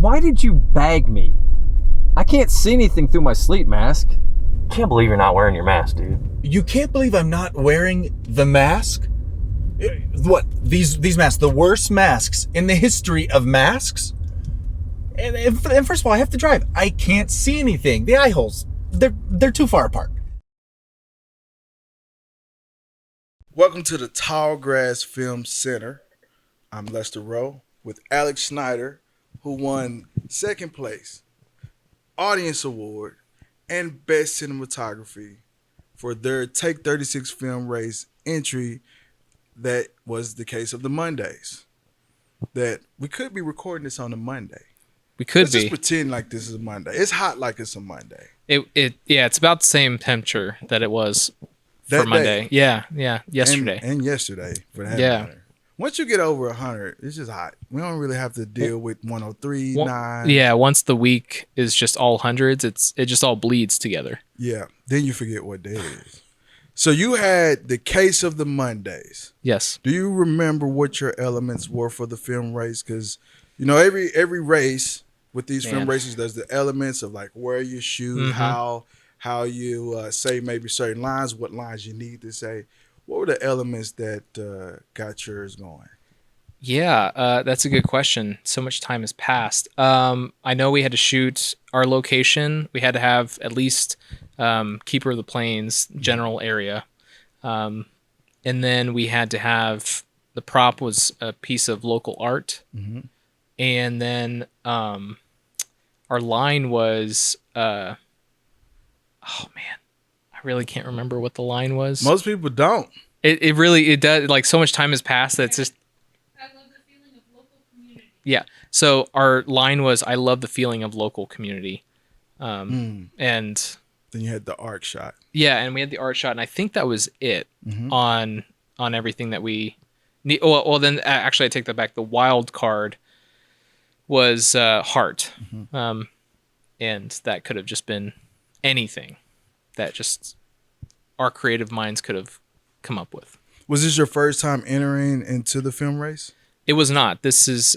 why did you bag me? I can't see anything through my sleep mask. Can't believe you're not wearing your mask, dude. You can't believe I'm not wearing the mask? What? These masks, the worst masks in the history of masks? And first of all, I have to drive. I can't see anything. The eye holes, they're too far apart. Welcome to the Tallgrass Film Center. I'm Lester Rowe with Alex Schneider, who won second place, Audience Award, and Best Cinematography for their Take 36 film race entry. That was the case of the Mondays. That we could be recording this on a Monday. We could Let's be. just pretend like this is a Monday. It's hot like it's a Monday. It's about the same temperature that it was for That Monday. day. Yeah, yesterday. And yesterday, for that Yeah. matter. Once you get over 100, it's just hot. We don't really have to deal with 103, 9. Yeah, once the week is just all hundreds, it just all bleeds together. Yeah, then you forget what day it is. So you had the case of the Mondays. Yes. Do you remember what your elements were for the film race? Because, you know, every race with these film races, there's the elements of like where you shoot, how you say maybe certain lines, what lines you need to say. What were the elements that got yours going? Yeah, that's a good question. So much time has passed. I know we had to shoot our location. We had to have at least Keeper of the Plains general area. And then we had to have, the prop was a piece of local art. Mm-hmm. And then our line was, oh man, I really can't remember what the line was. Most people don't. It really does. Like, so much time has passed that it's just. I love the feeling of local community. Yeah. So our line was, I love the feeling of local community. And then you had the arc shot. Yeah, and we had the art shot, and I think that was it on everything that we need. Well, then actually I take that back. The wild card was heart. And that could have just been anything that just our creative minds could have come up with. Was this your first time entering into the film race? It was not. This has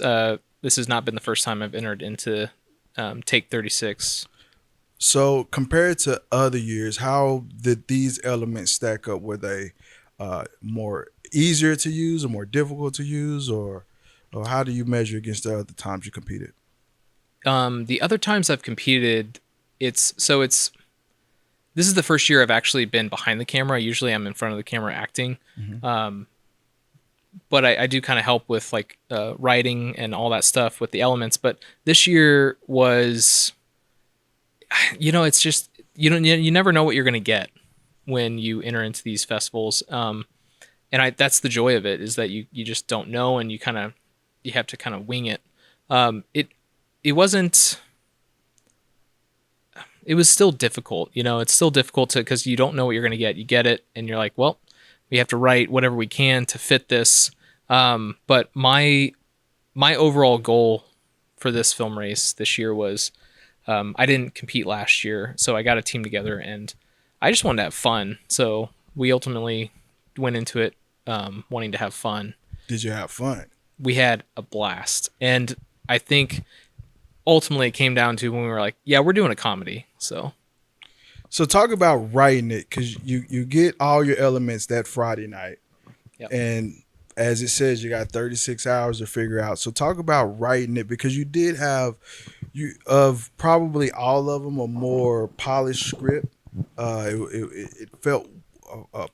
not been the first time I've entered into Take 36. So compared to other years, how did these elements stack up? Were they more easier to use or more difficult to use, or how do you measure against the other times you competed? The other times I've competed, this is the first year I've actually been behind the camera. Usually I'm in front of the camera acting. But I do kind of help with like writing and all that stuff with the elements. But this year was, it's just, you never know what you're going to get when you enter into these festivals. And that's the joy of it, is that you just don't know, and you have to kind of wing it. It was still difficult. It's still difficult because you don't know what you're going to get. You get it and you're like, well, we have to write whatever we can to fit this. But my overall goal for this film race this year was, I didn't compete last year, so I got a team together and I just wanted to have fun. So we ultimately went into it wanting to have fun. Did you have fun? We had a blast. And I think ultimately it came down to when we were like, yeah, we're doing a comedy. So talk about writing it, because you get all your elements that Friday night. Yep. And as it says, you got 36 hours to figure out. So talk about writing it, because you did have, of probably all of them, a more polished script. It felt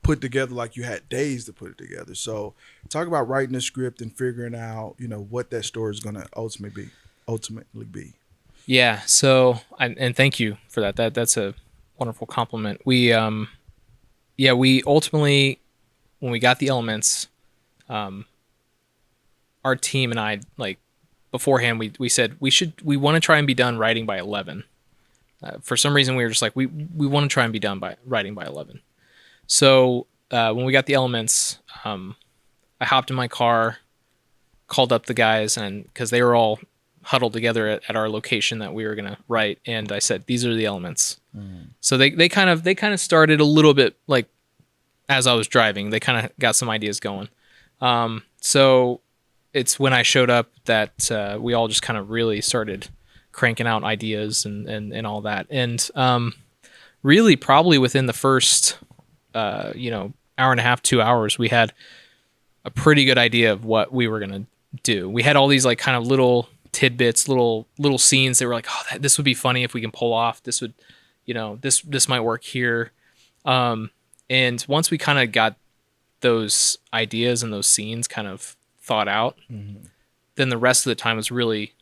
put together like you had days to put it together. So talk about writing the script and figuring out, what that story is going to ultimately be. Yeah. So, and thank you for that. That's a wonderful compliment. We ultimately, when we got the elements, our team and I, like beforehand, we said we want to try and be done writing by 11. For some reason, we were just like, we want to try and be done by writing by 11. So when we got the elements, I hopped in my car, called up the guys, and because they were all huddled together at our location that we were gonna write, and I said, these are the elements. So they kind of started a little bit like as I was driving. They kind of got some ideas going. So it's when I showed up that we all just kind of really started cranking out ideas and all that. And really, probably within the first, hour and a half, 2 hours, we had a pretty good idea of what we were gonna do. We had all these like kind of little tidbits, little scenes that were like, oh, this would be funny if we can pull off. This would, this might work here. And once we kind of got those ideas and those scenes kind of thought out, then the rest of the time was really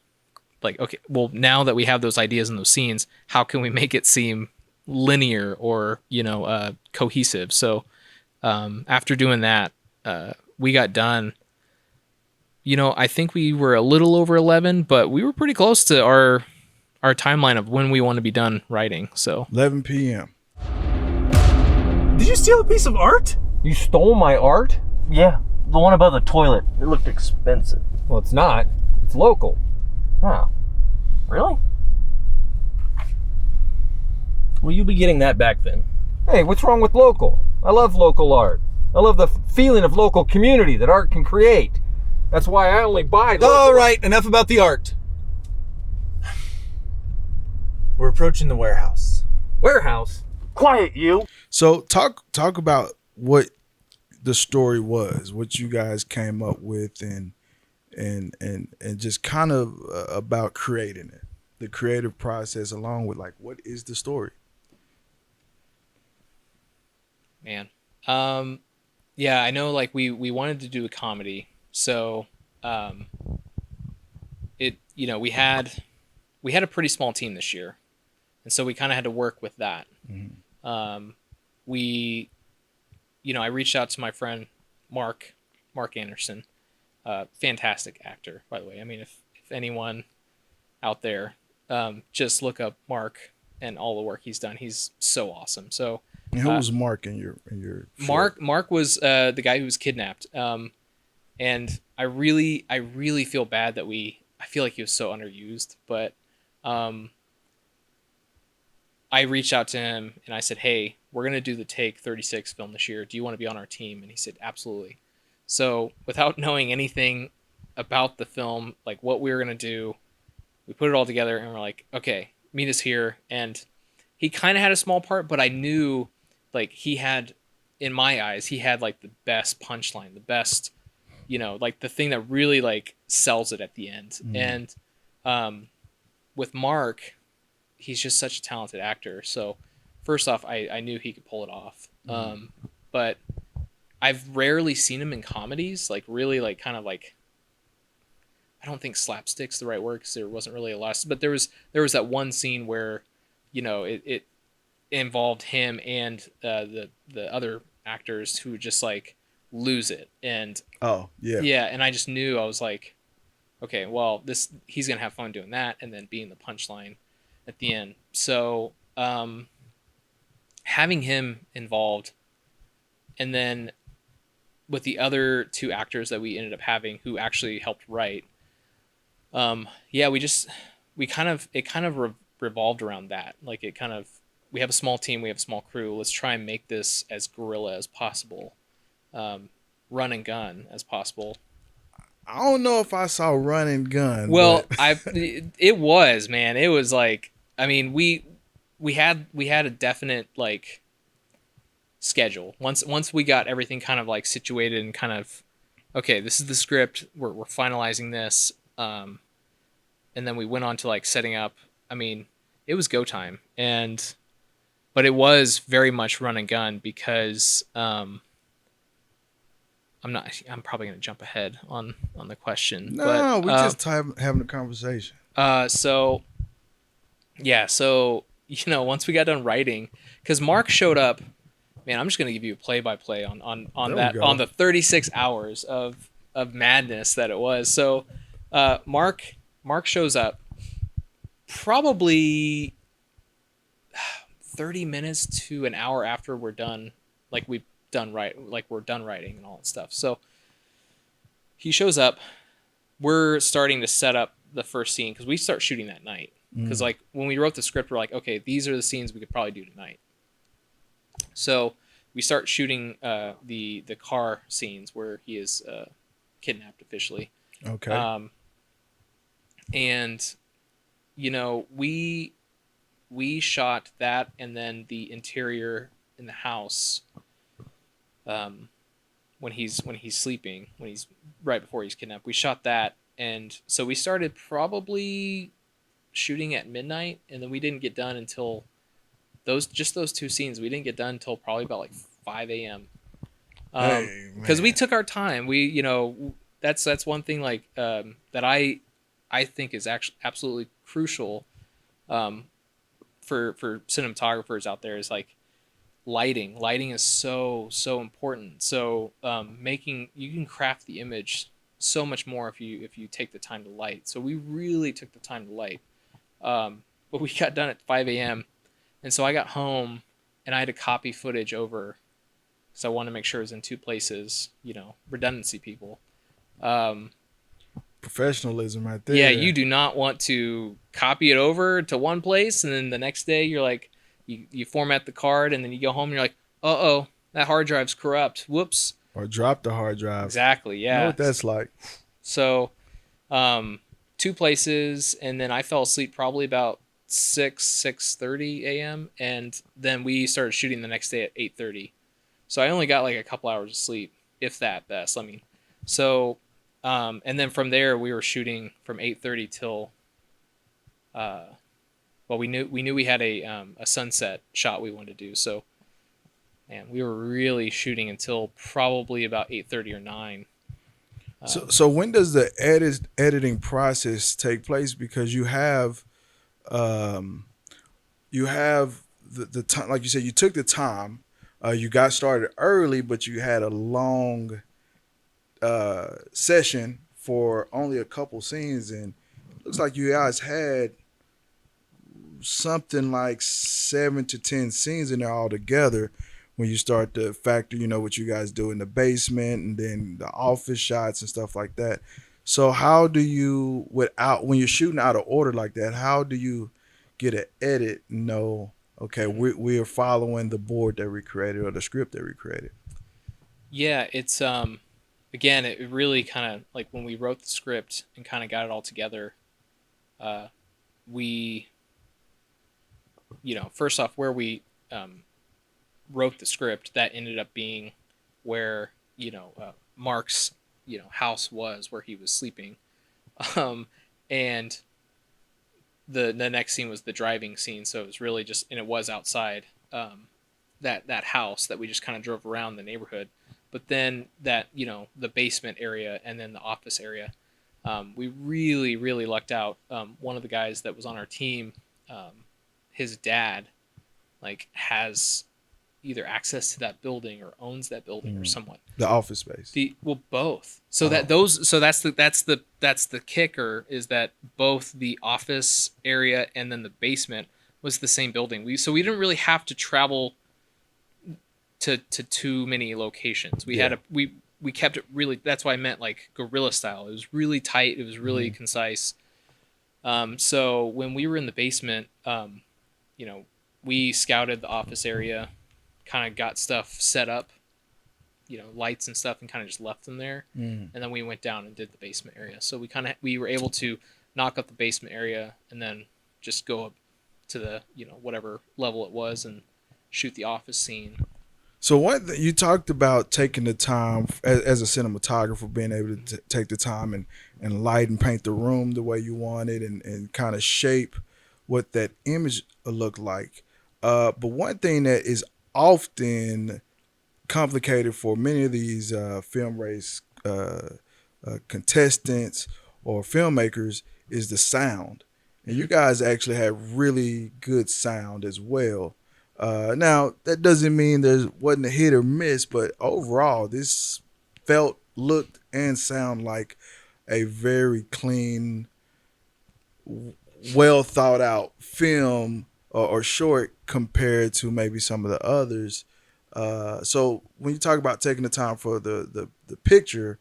like, okay, well, now that we have those ideas and those scenes, how can we make it seem linear or, cohesive? So after doing that, we got done. I think we were a little over 11, but we were pretty close to our timeline of when we want to be done writing. So 11 p.m. Did you steal a piece of art? You stole my art? Yeah, the one above the toilet. It looked expensive. Well, it's not. It's local. Oh, really? Well, you'll be getting that back then. Hey, what's wrong with local? I love local art. I love the feeling of local community that art can create. That's why I only buy local. All right, enough about the art. We're approaching the warehouse. Warehouse? Quiet, you. So talk about what the story was, what you guys came up with, and just kind of about creating it, the creative process, along with like what is the story. Man, yeah, I know. Like we wanted to do a comedy, so we had a pretty small team this year, and so we kind of had to work with that. I reached out to my friend Mark Anderson, fantastic actor, by the way. I mean, if anyone out there, just look up Mark and all the work he's done. He's so awesome. So And who was Mark in your Mark was the guy who was kidnapped. And I really feel bad that I feel like he was so underused, but I reached out to him and I said, hey, we're going to do the Take 36 film this year. Do you want to be on our team? And he said, absolutely. So without knowing anything about the film, like what we were going to do, we put it all together and we're like, okay, meet us here. And he kind of had a small part, but I knew like in my eyes, he had like the best punchline, the best, like the thing that really like sells it at the end. And with Mark, he's just such a talented actor. So first off, I knew he could pull it off. But I've rarely seen him in comedies, like really like kind of like, I don't think slapstick's the right word because there wasn't really a lot, but there was that one scene where, it involved him and the other actors who just like lose it. And and I just knew, I was like, okay, well, he's gonna have fun doing that and then being the punchline at the end. So having him involved, and then with the other two actors that we ended up having who actually helped write, it kind of revolved around that. Like we have a small team, we have a small crew. Let's try and make this as guerrilla as possible, run and gun as possible. I don't know if I saw run and gun. Well, it was, man. It was like, I mean, we had a definite like schedule. Once we got everything kind of like situated and kind of, okay, this is the script. We're finalizing this. And then we went on to like setting up. I mean, it was go time, but it was very much run and gun because I'm probably gonna jump ahead on the question. No, but, we just having a conversation. So once we got done writing, because Mark showed up, man, I'm just gonna give you a play-by-play on that, on the 36 hours of madness that it was. So Mark shows up probably 30 minutes to an hour after we're done, like we're done writing and all that stuff. So he shows up, we're starting to set up the first scene because we start shooting that night. Because like when we wrote the script, we're like, okay, these are the scenes we could probably do tonight. So we start shooting the car scenes where he is kidnapped officially. Okay. And we shot that, and then the interior in the house, um, when he's sleeping, when he's right before he's kidnapped. We shot that, and so we started probably shooting at midnight, and then we didn't get done until those two scenes. We didn't get done until probably about like 5 a.m. Hey Because we man. took our time. That's one thing like that I think is actually absolutely crucial um, for cinematographers out there is like lighting. Lighting is so important. So making you can craft the image so much more if you take the time to light. So we really took the time to light. But we got done at 5 a.m. and so I got home and I had to copy footage over because I wanted to make sure it was in two places. Redundancy people. Um, Professionalism right yeah, there. you do not want to copy it over to one place and then the next day you're like, you format the card and then you go home and you're like, oh, that hard drive's corrupt. Whoops. Or drop the hard drive. Exactly. I know Yeah. what that's like. So, two places, and then I fell asleep probably about 6:30 a.m. and then we started shooting the next day at 8:30. So I only got like a couple hours of sleep, if that best. I mean, so and then from there we were shooting from 8:30 till uh, well we knew we had a sunset shot we wanted to do. So man, we were really shooting until probably about 8:30 or 9. So when does the editing process take place? Because um you have the time, like you said, you took the time. You got started early, but you had a long session for only a couple scenes, and it looks like you guys had something like 7 to 10 scenes in there all together. When you start to factor, what you guys do in the basement, and then the office shots and stuff like that. So how do you, without when you're shooting out of order like that, how do you get an edit? No, okay, we are following the board that we created or the script that we created. Yeah, it's again, it really kind of like when we wrote the script and kind of got it all together. We, first off, where we wrote the script, that ended up being where Mark's house was, where he was sleeping, and the next scene was the driving scene. So it was really just, and it was outside that house that we just kind of drove around the neighborhood. But then that the basement area and then the office area, we really lucked out. One of the guys that was on our team, his dad, like has either access to that building or owns that building or somewhat. The office space. Both. So that's the kicker, is that both the office area and then the basement was the same building. We didn't really have to travel to too many locations. We had we kept it really, that's why I meant like guerrilla style. It was really tight, it was really concise. So when we were in the basement, we scouted the office area, kind of got stuff set up, lights and stuff, and kind of just left them there. And then we went down and did the basement area. So we were able to knock up the basement area and then just go up to the whatever level it was and shoot the office scene. So you talked about taking the time as a cinematographer, being able to take the time and light and paint the room the way you want it, and kind of shape what that image looked like. But one thing that is often complicated for many of these film race contestants or filmmakers is the sound. And you guys actually have really good sound as well. Now, that doesn't mean there wasn't a hit or miss, but overall, this felt, looked, and sounded like a very clean, well thought out film or short compared to maybe some of the others. So when you talk about taking the time for the picture,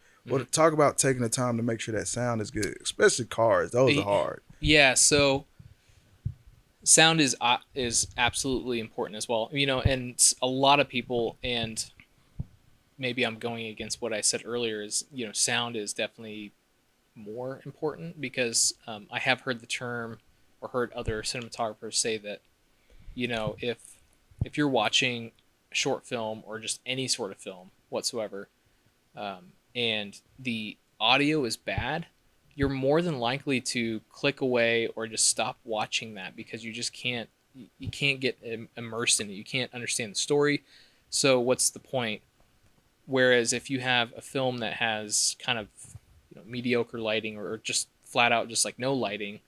talk about taking the time to make sure that sound is good, especially cars. Those are hard. Yeah, so sound is absolutely important as well. And a lot of people, and maybe I'm going against what I said earlier, is sound is definitely more important because I have heard the term or heard other cinematographers say that, you know, if you're watching a short film or just any sort of film whatsoever, and the audio is bad, you're more than likely to click away or just stop watching that because you just can't get immersed in it. You can't understand the story. So what's the point? Whereas if you have a film that has kind of, you know, mediocre lighting or just flat out just like no lighting,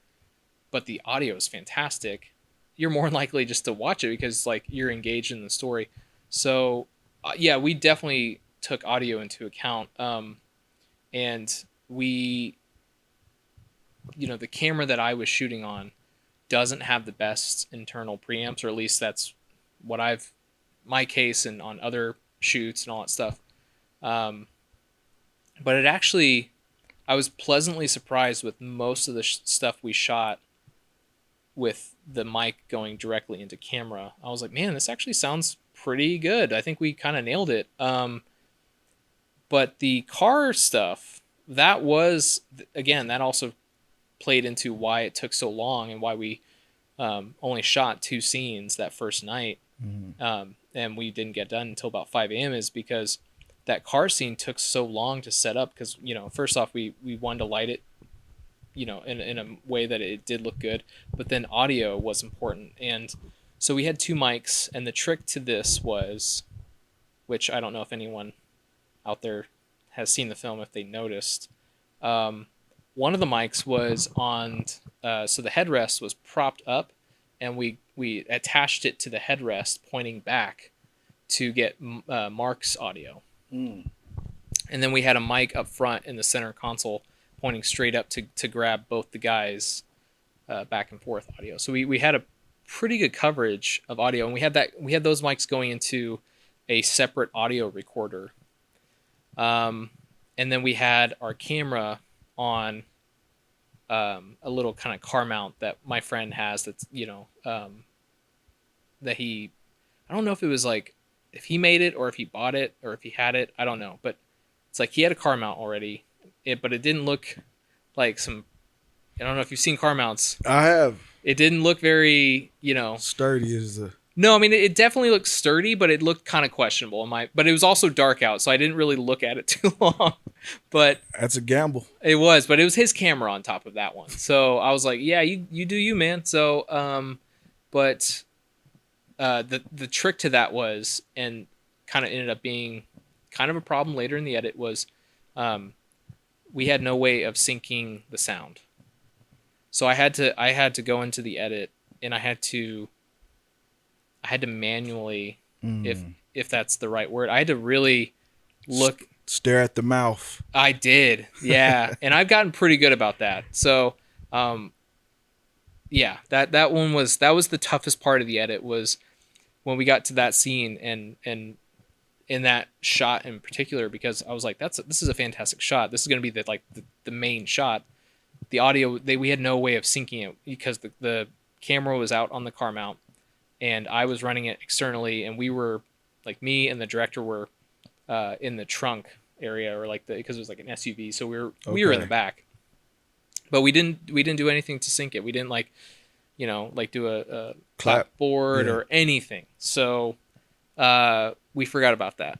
but the audio is fantastic, you're more likely just to watch it because like you're engaged in the story. So yeah, we definitely took audio into account. And we, you know, the camera that I was shooting on doesn't have the best internal preamps, or at least that's what my case and on other shoots and all that stuff. But it actually, I was pleasantly surprised with most of the stuff we shot with the mic going directly into camera. I was like, man, this actually sounds pretty good. I think we kind of nailed it. But the car stuff, that was, again, that also played into why it took so long and why we only shot 2 scenes that first night. And we didn't get done until about 5 a.m. is because that car scene took so long to set up because, you know, first off, we wanted to light it, you know, in a way that it did look good, but then audio was important. And so we had 2 mics, and the trick to this was, which I don't know if anyone out there has seen the film, if they noticed, one of the mics was on, so the headrest was propped up, and we attached it to the headrest pointing back to get Mark's audio. And then we had a mic up front in the center console pointing straight up to grab both the guys' back and forth audio. So we had a pretty good coverage of audio, and we had those mics going into a separate audio recorder. And then we had our camera on a little kind of car mount that my friend has that's, you know, that I don't know if it was like, if he made it or if he bought it or if he had it, I don't know. But it's like he had a car mount already, but it didn't look like some, I don't know if you've seen car mounts. I have. It didn't look very, you know. Sturdy as a... No, I mean, it definitely looked sturdy, but it looked kind of questionable. But it was also dark out, so I didn't really look at it too long. But That's a gamble. it was his camera on top of that one. So I was like, yeah, you do you, man. So, but the trick to that was, and kind of ended up being kind of a problem later in the edit, was we had no way of syncing the sound. So I had to go into the edit, and I had to manually, if that's the right word, I had to really look. Stare at the mouth. I did, yeah, and I've gotten pretty good about that. So, yeah, that was the toughest part of the edit, was when we got to that scene and in that shot in particular, because I was like, this is a fantastic shot. This is going to be the main shot. The audio, we had no way of syncing it because the camera was out on the car mount, and I was running it externally, and we were, like, me and the director were in the trunk area, or because it was like an SUV, so we were in the back, but we didn't do anything to sync it. We didn't do a clapboard or anything. So we forgot about that.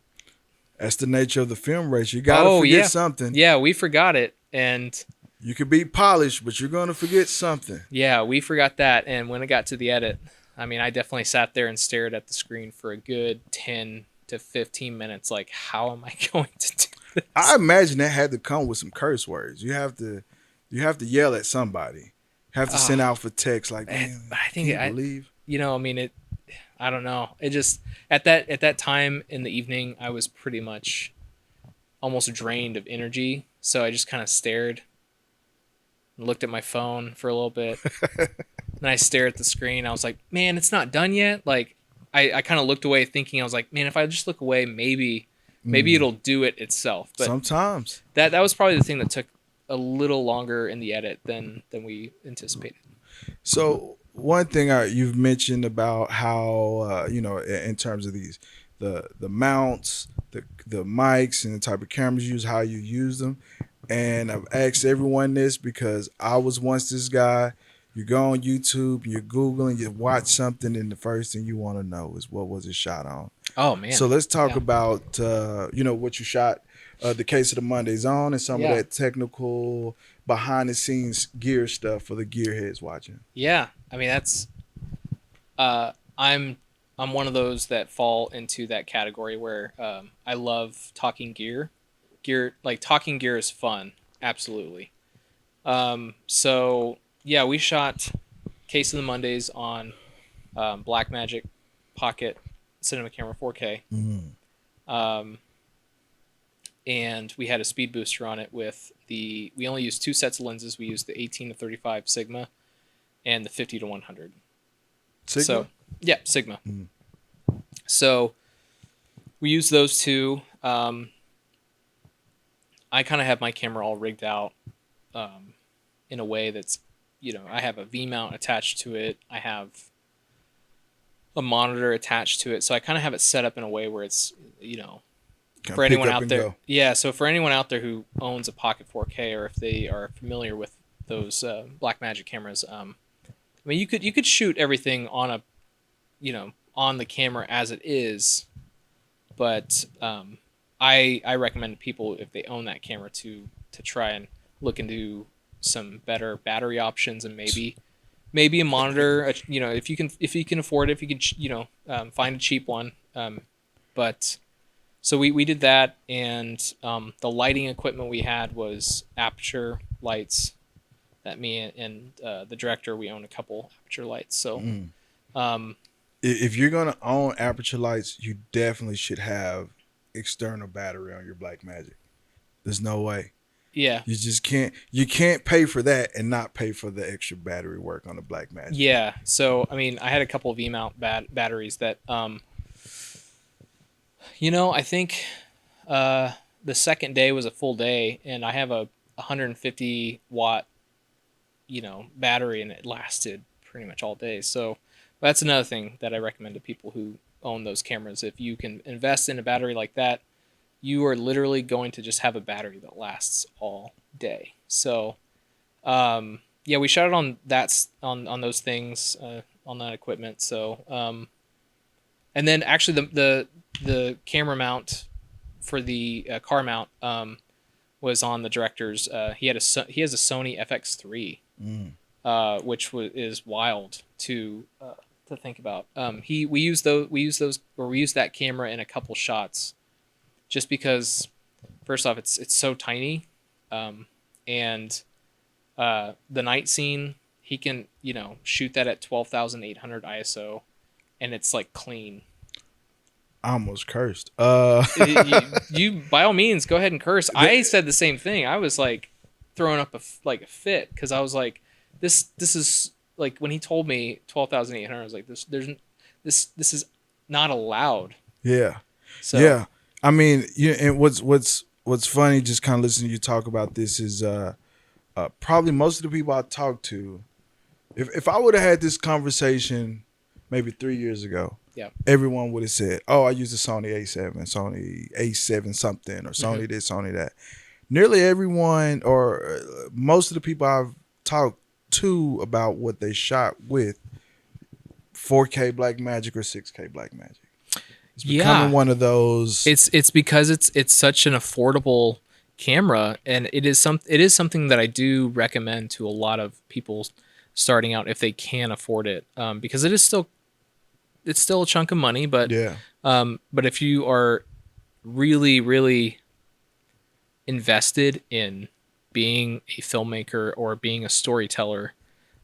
That's the nature of the film race. You gotta forget something. Yeah, we forgot it, and you could be polished, but you're gonna forget something. Yeah, we forgot that, and when it got to the edit, I mean, I definitely sat there and stared at the screen for a good 10 to 15 minutes. Like, how am I going to do this? I imagine that had to come with some curse words. You have to yell at somebody. You have to send out for text like, man, I think can you believe? You know, I mean, I don't know. It just, at that time in the evening, I was pretty much almost drained of energy. So I just kind of stared and looked at my phone for a little bit. Then I stared at the screen. I was like, man, it's not done yet. Like, I kind of looked away thinking, I was like, man, if I just look away, maybe it'll do it itself. But sometimes that was probably the thing that took a little longer in the edit than we anticipated. So one thing you've mentioned about how in terms of these the mounts, the mics, and the type of cameras you use, how you use them, and I've asked everyone this because I was once this guy. You go on YouTube, you're Googling, you watch something, and the first thing you want to know is what was it shot on. Oh man. So let's talk Yeah. about what you shot, the case of the Mondays on, and some Yeah. of that technical behind the scenes gear stuff for the gearheads watching. Yeah, I mean that's I'm one of those that fall into that category where I love talking gear. Like talking gear is fun, absolutely. So yeah, we shot Case of the Mondays on Blackmagic Pocket Cinema Camera 4K. And we had a speed booster on it we only used 2 sets of lenses. We used the 18 to 35 Sigma and the 50 to 100. Sigma? So yeah, Sigma. So we used those two. I kind of have my camera all rigged out in a way that's, I have a V mount attached to it. I have a monitor attached to it. So I kind of have it set up in a way where it's, Kinda for anyone pick up out and there. go. Yeah. So for anyone out there who owns a Pocket 4K, or if they are familiar with those Blackmagic cameras, I mean, you could shoot everything on on the camera as it is, but I recommend people, if they own that camera, to try and look into some better battery options, and maybe a monitor. If you can afford it, if you can find a cheap one. But so we did that, and the lighting equipment we had was Aperture lights. That me and the director, we own a couple Aperture lights. So If you're gonna own Aperture lights, you definitely should have external battery on your Blackmagic. There's no way. yeah. You just can't. You can't pay for that and not pay for the extra battery work on the Blackmagic. Yeah, so I mean, I had a couple of V-mount batteries that, I think the second day was a full day, and I have a 150 watt, battery, and it lasted pretty much all day. So that's another thing that I recommend to people who own those cameras. If you can invest in a battery like that, you are literally going to just have a battery that lasts all day. So, yeah, we shot it on on those things, on that equipment. So, and then actually the camera mount for the car mount was on the director's. He has a Sony FX3, which is wild to think about. We used that camera in a couple shots, just because, first off, it's so tiny, and the night scene, he can shoot that at 12,800 ISO, and it's like clean. I almost cursed. You by all means go ahead and curse. I said the same thing. I was like throwing up a fit, because I was like, this is like, when he told me 12,800, I was like, this is not allowed. Yeah. So Yeah. I mean, and what's funny, just kind of listening to you talk about this, is probably most of the people I talk to, if I would have had this conversation maybe 3 years ago, yeah, everyone would have said, "Oh, I use a Sony A7, Sony A7 something, or Sony this, Sony that." Nearly everyone, or most of the people I've talked to about what they shot with, 4K Blackmagic or 6K Blackmagic. It's becoming one of those. It's because it's such an affordable camera, and it is something that I do recommend to a lot of people starting out, if they can afford it, because it's still a chunk of money, but Yeah. But if you are really, really invested in being a filmmaker or being a storyteller,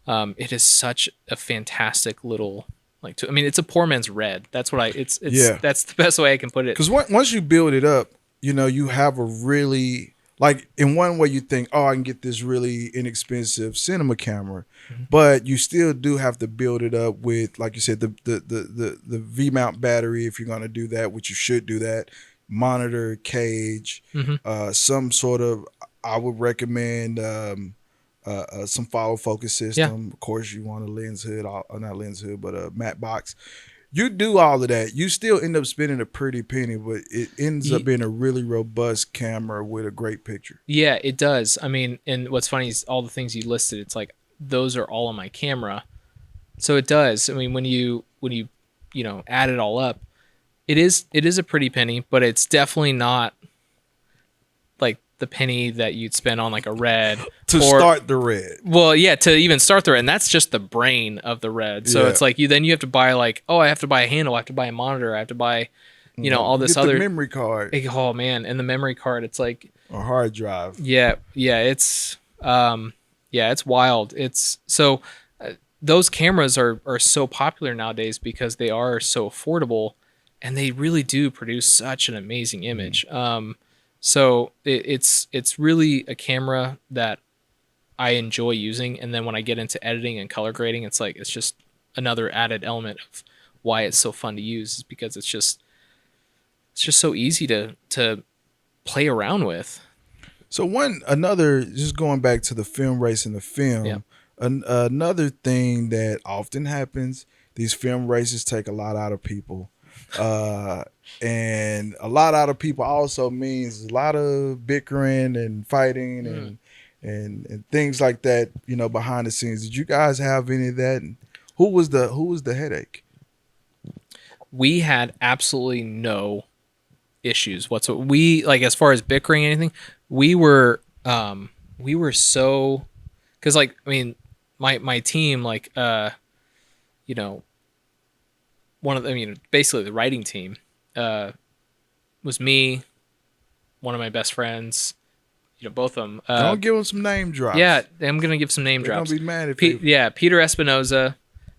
it is such a fantastic little, it's a poor man's red. That's what that's the best way I can put it. Because once you build it up, you have a really, like, in one way you think, oh, I can get this really inexpensive cinema camera, but you still do have to build it up with, like you said, the V mount battery, if you're going to do that, which you should do that, monitor, cage, some sort of, I would recommend some follow focus system. Yeah. Of course, you want a lens hood, not lens hood, but a matte box. You do all of that, you still end up spending a pretty penny, but it ends up being a really robust camera with a great picture. Yeah, it does. I mean, and what's funny is all the things you listed, it's like those are all on my camera. So it does. I mean, when you add it all up, it is a pretty penny, but it's definitely not like the penny that you'd spend on like a Red To start the Red. Well, yeah, to even start the Red, and that's just the brain of the Red. So Yeah. it's like you have to buy like, oh, I have to buy a handle, I have to buy a monitor, I have to buy, all this Get other the memory card Oh man, and the memory card, it's like, or hard drive. yeah, it's wild. It's so those cameras are so popular nowadays because they are so affordable, and they really do produce such an amazing image. So it's really a camera that I enjoy using, and then when I get into editing and color grading, it's like it's just another added element of why it's so fun to use, is because it's just so easy to play around with. So just going back to the film race and the film, Yeah. another thing that often happens, these film races take a lot out of people. And a lot out of people also means a lot of bickering and fighting and things like that, behind the scenes. Did you guys have any of that? And who was the headache? We had absolutely no issues whatsoever. We, like, as far as bickering or anything, we were so, because, like, I mean, my team, like, one of them, basically the writing team, was me, one of my best friends, both of them. Don't give them some name drops. Yeah, I'm gonna give some name They're drops. gonna be mad if you. Peter Espinoza,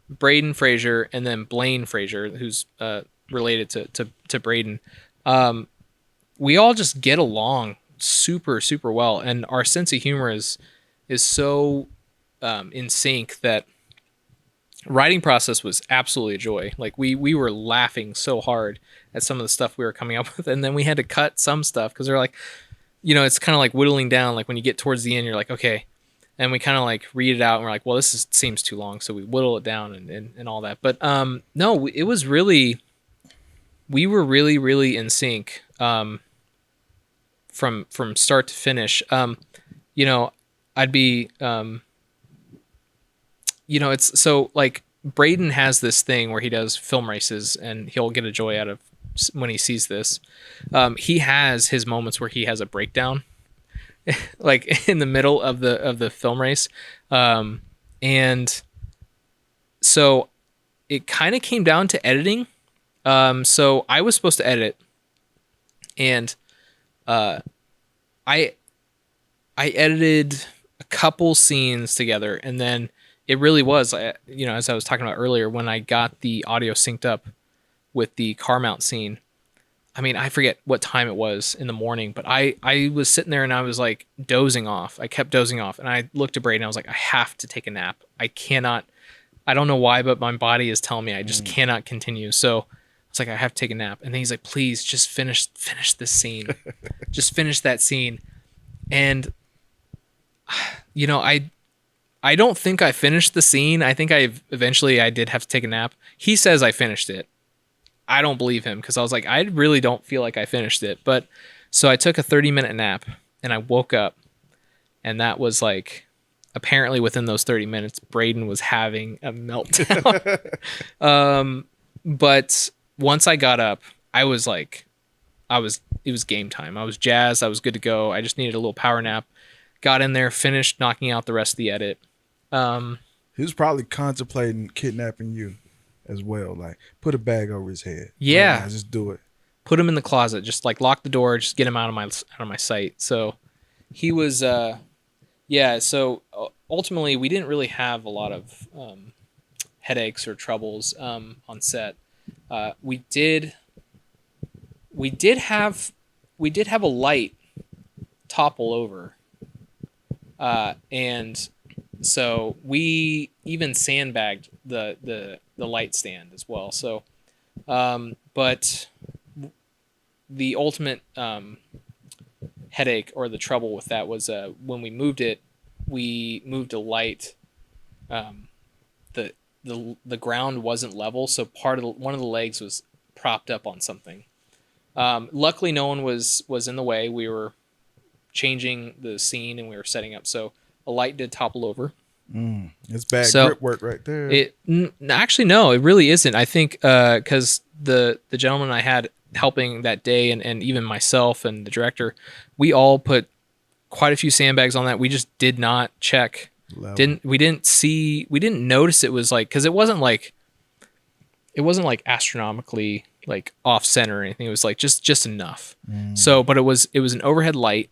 Braden Frazier, and then Blaine Frazier, who's related to Braden. We all just get along super, super well, and our sense of humor is so in sync that writing process was absolutely a joy. Like we were laughing so hard at some of the stuff we were coming up with, and then we had to cut some stuff because they're like, it's kind of like whittling down. Like when you get towards the end, you're like, okay, and we kind of like read it out, and we're like, well, seems too long, so we whittle it down and all that. But no, it was really, we were really, really in sync from start to finish. I'd be it's so, like, Braden has this thing where he does film races, and he'll get a joy out of when he sees this. He has his moments where he has a breakdown, like in the middle of the film race, and so it kind of came down to editing. So I was supposed to edit, and I edited a couple scenes together, and then it really was, as I was talking about earlier, when I got the audio synced up with the car mount scene. I mean, I forget what time it was in the morning, but I was sitting there and I was like dozing off. I kept dozing off, and I looked at Braden and I was like, I have to take a nap. I don't know why, but my body is telling me I just cannot continue. So it's like, I have to take a nap. And then he's like, please just finish this scene. Just finish that scene. And I don't think I finished the scene. I think I did have to take a nap. He says I finished it. I don't believe him, because I was like, I really don't feel like I finished it. But so I took a 30-minute nap, and I woke up, and that was like, apparently within those 30 minutes, Braden was having a meltdown. But once I got up, I was like, it was game time. I was jazzed. I was good to go. I just needed a little power nap. Got in there, finished knocking out the rest of the edit. He was probably contemplating kidnapping you as well. Like, put a bag over his head. Yeah. Right now, just do it. Put him in the closet. Just like lock the door. Just get him out of my sight. So he was, So ultimately, we didn't really have a lot of headaches or troubles on set. We did have a light topple over, and so we even sandbagged the light stand as well. So, but the ultimate headache or the trouble with that was when we moved a light. The ground wasn't level, so one of the legs was propped up on something. Luckily, no one was in the way. We were changing the scene and we were setting up, so a light did topple over. It's bad So, grip work right there. Actually, no, it really isn't. I think because the gentleman I had helping that day, and even myself and the director, we all put quite a few sandbags on that. We just did not check. Level. We didn't notice it was like, because it wasn't like astronomically like off center or anything. It was like just enough. So, but it was an overhead light,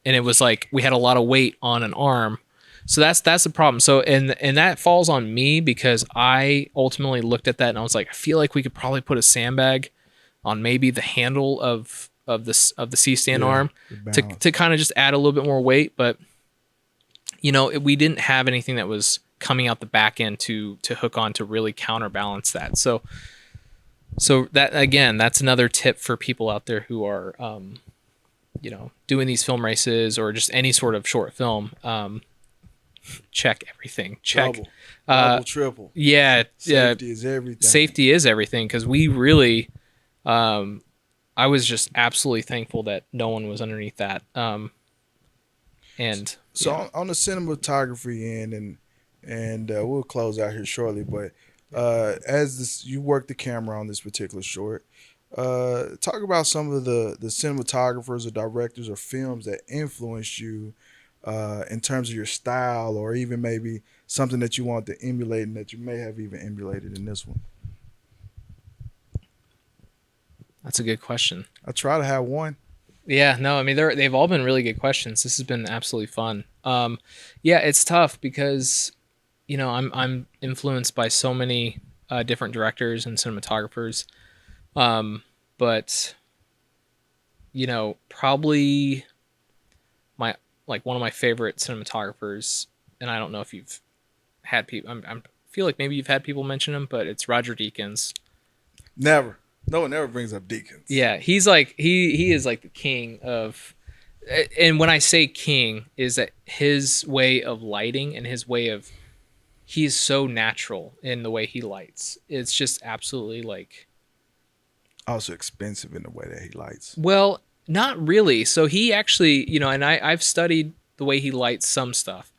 and it was like we had a lot of weight on an arm. So that's the problem. So and that falls on me, because I ultimately looked at that and I was like, I feel like we could probably put a sandbag on maybe the handle of the C-stand arm to kind of just add a little bit more weight. But we didn't have anything that was coming out the back end to hook on to really counterbalance that. So that, again, that's another tip for people out there who are doing these film races or just any sort of short film. Check everything. Check double, triple. Yeah, Safety is everything. Safety is everything, because we really, I was just absolutely thankful that no one was underneath that. On the cinematography end, and we'll close out here shortly, but you work the camera on this particular short, talk about some of the cinematographers or directors or films that influenced you in terms of your style, or even maybe something that you want to emulate and that you may have even emulated in this one. That's a good question. I try to have one. Yeah, no, I mean they've all been really good questions. This has been absolutely fun. Yeah, it's tough because I'm influenced by so many different directors and cinematographers, but probably one of my favorite cinematographers, and I don't know if you've had people. I feel like maybe you've had people mention him, but it's Roger Deakins. Never. No one ever brings up Deakins. Yeah, he's like he is like the king of, and when I say king, is that his way of lighting and his way of, he's so natural in the way he lights. It's just absolutely like. Also expensive in the way that he lights. Well, not really. So he actually, and I've studied the way he lights some stuff.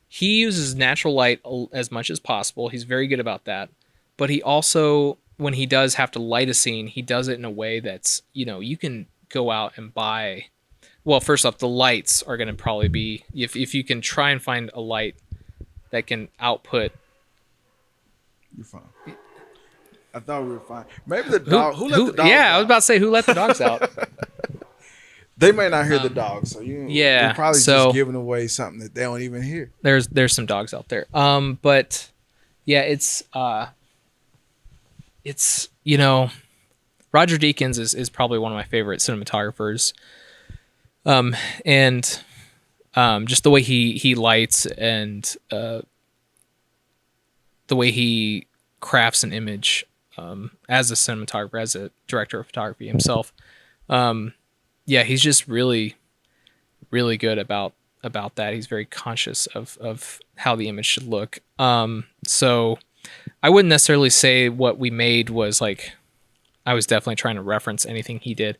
He uses natural light as much as possible. He's very good about that. But he also, when he does have to light a scene, he does it in a way that's, you can go out and buy. Well, first off, the lights are going to probably be, if you can try and find a light that can output. You're fine. I thought we were fine. Maybe the dog. Who let the dogs out? Yeah, I was about to say, who let the dogs out? They may not hear the dogs, so you're probably just giving away something that they don't even hear. There's some dogs out there. But yeah, it's Roger Deakins is probably one of my favorite cinematographers. And just the way he lights and the way he crafts an image as a cinematographer, as a director of photography himself. Yeah, he's just really, really good about that. He's very conscious of how the image should look. So I wouldn't necessarily say what we made was like, I was definitely trying to reference anything he did,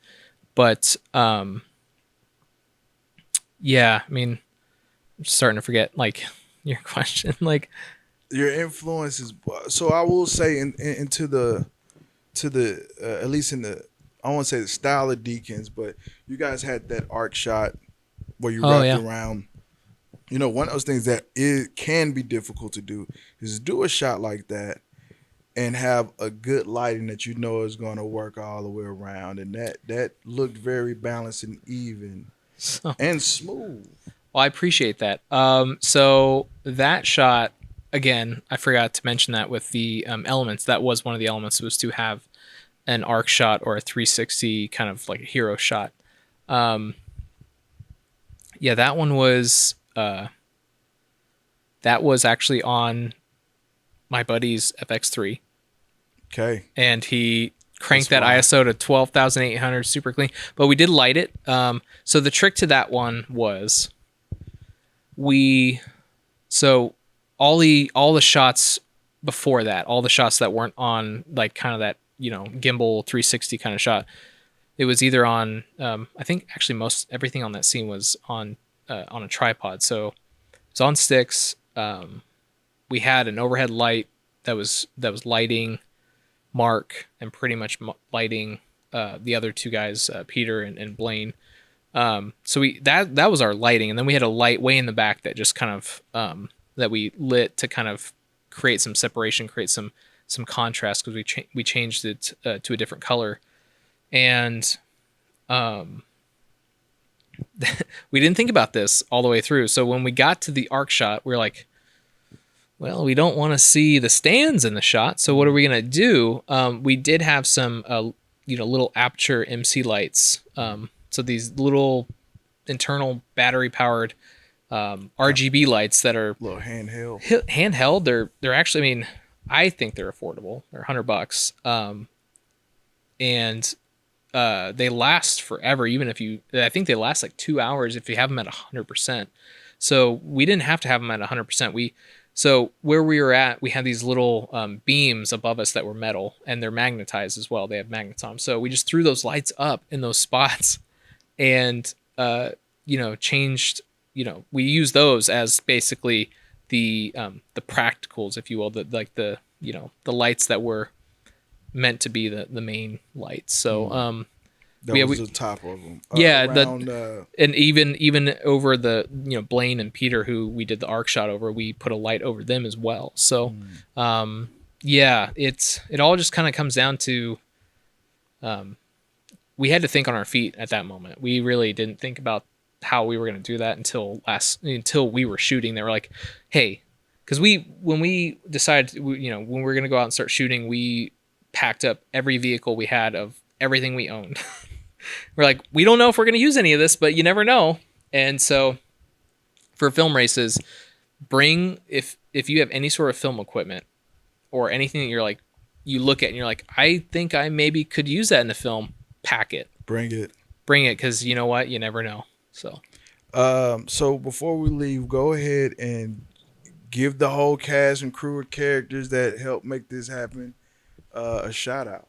but yeah, I mean, I'm starting to forget like your question, like your influences. So I will say into the at least in the, I won't say the style of Deakins, but you guys had that arc shot where you wrapped around. One of those things that it can be difficult to do is do a shot like that and have a good lighting that is going to work all the way around, and that looked very balanced and even and smooth. Well, I appreciate that. So that shot, again, I forgot to mention that with the elements. That was one of the elements, was to have an arc shot or a 360 kind of like a hero shot. Yeah, that one was actually on my buddy's FX3. Okay. And he cranked that ISO to 12,800 super clean, but we did light it. So the trick to that one was all the shots before that, all the shots that weren't on like kind of that, gimbal 360 kind of shot, it was either on, I think actually everything on that scene was on a tripod. So it's on sticks. we had an overhead light that was lighting Mark and pretty much lighting the other two guys, Peter and Blaine. So that was our lighting, and then we had a light way in the back that just kind of that we lit to kind of create some separation, create some contrast, because we changed it to a different color, and we didn't think about this all the way through. So when we got to the arc shot, we were like, well, we don't want to see the stands in the shot, so what are we gonna do? We did have some little aperture MC lights. So these little internal battery powered RGB lights that are Little handheld. handheld. They're actually, I mean, I think they're affordable. They're $100. And they last forever. I think they last like 2 hours if you have them at 100%. So we didn't have to have them at 100%. So where we were at, we had these little beams above us that were metal, and they're magnetized as well. They have magnets on them. So we just threw those lights up in those spots, and changed. We use those as basically the practicals, if you will, the lights that were meant to be the main lights. So That was the top of them. And even over the Blaine and Peter, who we did the arc shot over, we put a light over them as well. So it all just kind of comes down to we had to think on our feet at that moment. We really didn't think about how we were going to do that until we were shooting. They were like, hey, because when we decided when we were going to go out and start shooting, we packed up every vehicle we had of everything we owned. We're like, we don't know if we're going to use any of this, but you never know. And so for film races, if you have any sort of film equipment or anything that you're like, you look at and you're like, I think I maybe could use that in the film, pack it. Bring it. Because you know what? You never know. So so before we leave, go ahead and give the whole cast and crew of characters that helped make this happen a shout out.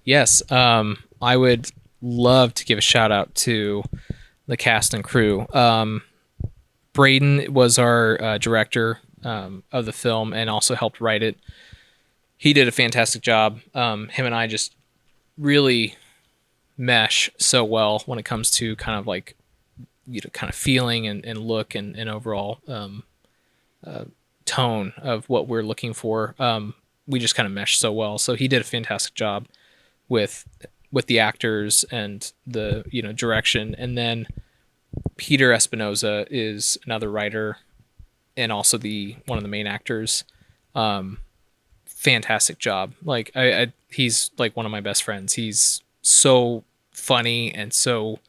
Yes, I would love to give a shout out to the cast and crew. Braden was our director of the film and also helped write it. He did a fantastic job. Him and I just really mesh so well when it comes to kind of like kind of feeling and look and overall tone of what we're looking for. We just kind of mesh so well. So he did a fantastic job with the actors and the direction. And then Peter Espinoza is another writer and also one of the main actors. Fantastic job. Like he's like one of my best friends. He's so funny and so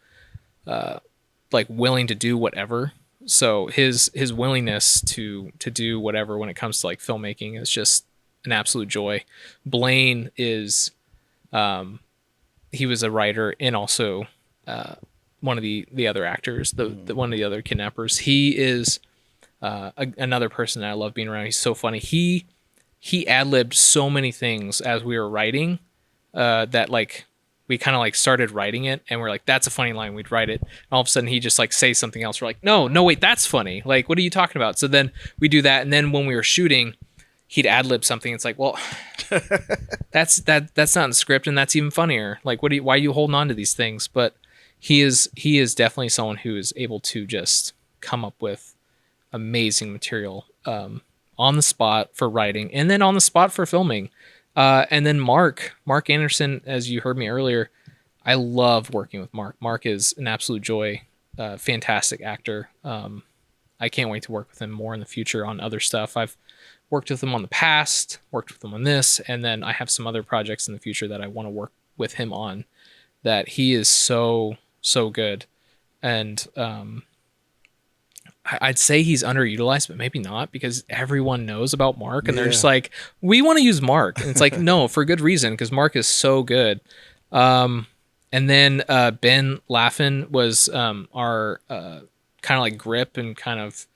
like willing to do whatever. So his willingness to do whatever when it comes to like filmmaking is just an absolute joy. Blaine is he was a writer and also one of the other actors, the one of the other kidnappers. He is another person that I love being around. He's so funny. He ad-libbed so many things as we were writing that like we kind of like started writing it and we're like, that's a funny line, we'd write it, and all of a sudden he just like says something else. We're like, no wait, that's funny, like what are you talking about? So then we do that, and then when we were shooting he'd ad-lib something. It's like, well, that's not in the script, and that's even funnier. Like, why are you holding on to these things? But he is definitely someone who is able to just come up with amazing material on the spot for writing, and then on the spot for filming. And then Mark Anderson, as you heard me earlier, I love working with Mark. Mark is an absolute joy, fantastic actor. I can't wait to work with him more in the future on other stuff. I've worked with him on the past, worked with him on this, and then I have some other projects in the future that I want to work with him on, that he is so good. And I'd say he's underutilized, but maybe not, because everyone knows about Mark and they're just like, we want to use Mark. And it's like, no, for good reason, because Mark is so good. And then Ben Laffin was our kind of like grip and kind of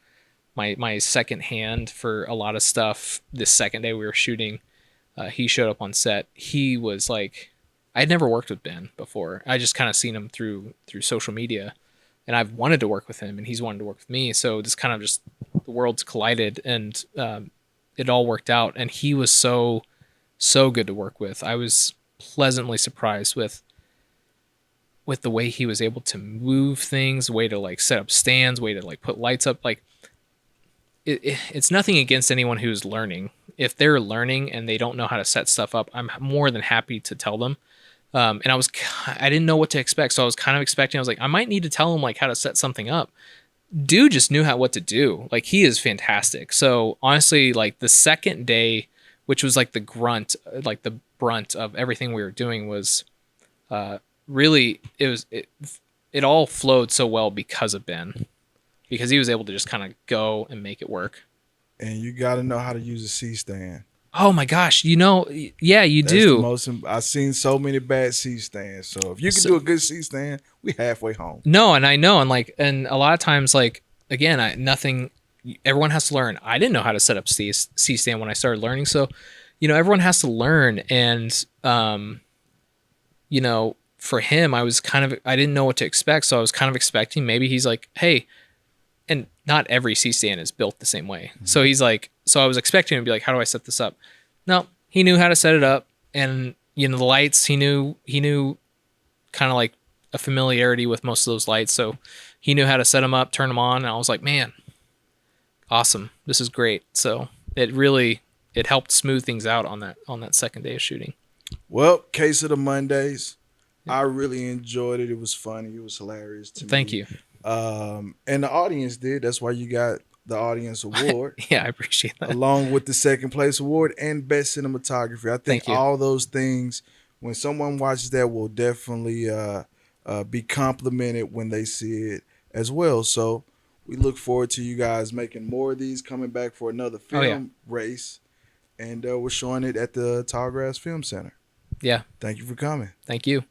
my second hand for a lot of stuff. This second day we were shooting, he showed up on set. He was like, I'd never worked with Ben before. I just kind of seen him through social media, and I've wanted to work with him and he's wanted to work with me. So this kind of just, the worlds collided, and it all worked out, and he was so good to work with. I was pleasantly surprised with the way he was able to move things, way to like set up stands, way to like put lights up. Like it's nothing against anyone who's learning. If they're learning and they don't know how to set stuff up, I'm more than happy to tell them. And I didn't know what to expect, so I was kind of expecting. I was like, I might need to tell him like how to set something up. Dude just knew what to do. Like, he is fantastic. So honestly, like the second day, which was like the brunt of everything we were doing, was really it all flowed so well because of Ben, because he was able to just kind of go and make it work. And you got to know how to use a C-stand. Oh my gosh, yeah, you That's do. I've seen so many bad C-stands. So if you can do a good C-stand, we halfway home. No, and I know, and a lot of times, like, again, everyone has to learn. I didn't know how to set up C-stand when I started learning, so everyone has to learn. And for him, I didn't know what to expect, so I was kind of expecting maybe he's like, hey, and not every C-stand is built the same way. Mm-hmm. So he's like, so I was expecting him to be like, how do I set this up? No, he knew how to set it up, and the lights, he knew kind of like a familiarity with most of those lights, so he knew how to set them up, turn them on, and I was like, man, awesome, this is great. So it helped smooth things out on that second day of shooting. Well, case of the Mondays, I really enjoyed it. It was funny. It was hilarious to me. Thank you. And the audience did. That's why you got the audience award. Yeah, I appreciate that. Along with the second place award and best cinematography. I think all those things, when someone watches that, will definitely be complimented when they see it as well. So we look forward to you guys making more of these, coming back for another film race. And we're showing it at the Tallgrass Film Center. Yeah. Thank you for coming. Thank you.